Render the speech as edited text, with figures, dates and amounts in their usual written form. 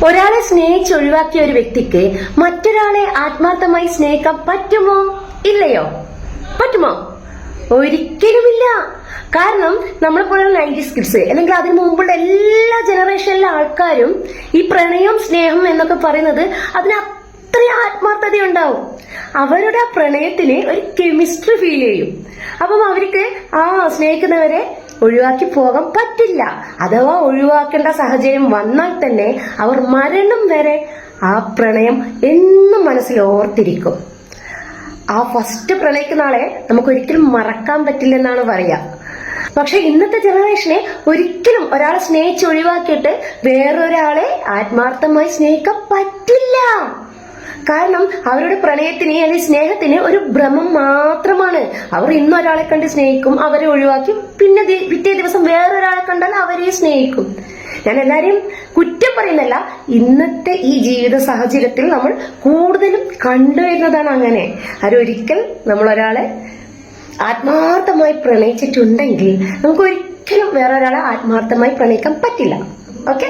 ഒരാളെ സ്നേഹിച്ച് ഒഴിവാക്കിയ ഒരു വ്യക്തിക്ക് മറ്റൊരാളെ ആത്മാർത്ഥമായി സ്നേഹിക്കാൻ പറ്റുമോ? ഇല്ലയോ? പറ്റുമോ? ഒരിക്കലുമില്ല. കാരണം നമ്മളെപ്പോലുള്ള 90s കിഡ്സ് അല്ലെങ്കിൽ അതിനു മുമ്പുള്ള എല്ലാ ജനറേഷനിലെ ആൾക്കാരും ഈ പ്രണയം സ്നേഹം എന്നൊക്കെ പറയുന്നത് അതിന് അത്ര ആത്മാർത്ഥതയുണ്ടാവും. അവരുടെ ആ പ്രണയത്തിന് ഒരു കെമിസ്ട്രി ഫീൽ ചെയ്യും. അപ്പം അവർക്ക് ആ സ്നേഹിക്കുന്നവരെ ഒഴിവാക്കി പോകാൻ പറ്റില്ല. അഥവാ ഒഴിവാക്കേണ്ട സാഹചര്യം വന്നാൽ തന്നെ അവർ മരണം വരെ ആ പ്രണയം എന്നും മനസ്സിൽ ഓർത്തിരിക്കും. ആ ഫസ്റ്റ് പ്രണയിക്കുന്ന ആളെ നമുക്ക് ഒരിക്കലും മറക്കാൻ പറ്റില്ലെന്നാണ് പറയാ. പക്ഷെ ഇന്നത്തെ ജനറേഷനെ ഒരിക്കലും ഒരാളെ സ്നേഹിച്ച് ഒഴിവാക്കിയിട്ട് വേറൊരാളെ ആത്മാർത്ഥമായി സ്നേഹിക്കാൻ പറ്റില്ല. കാരണം അവരുടെ പ്രണയത്തിന് അല്ലെങ്കിൽ സ്നേഹത്തിന് ഒരു ഭ്രമം മാത്രമാണ്. അവർ ഇന്നൊരാളെ കണ്ട് സ്നേഹിക്കും, അവരെ ഒഴിവാക്കി, പിന്നെ പിറ്റേ ദിവസം വേറൊരാളെ കണ്ടാൽ അവരെ സ്നേഹിക്കും. ഞാൻ എല്ലാരെയും കുറ്റം പറയുന്നല്ല, ഇന്നത്തെ ഈ ജീവിത സാഹചര്യത്തിൽ നമ്മൾ കൂടുതലും കണ്ടുവരുന്നതാണ് അങ്ങനെ. അതൊരിക്കൽ നമ്മൾ ഒരാളെ ആത്മാർത്ഥമായി പ്രണയിച്ചിട്ടുണ്ടെങ്കിൽ നമുക്ക് ഒരിക്കലും വേറൊരാളെ ആത്മാർത്ഥമായി പ്രണയിക്കാൻ പറ്റില്ല. ഓക്കെ.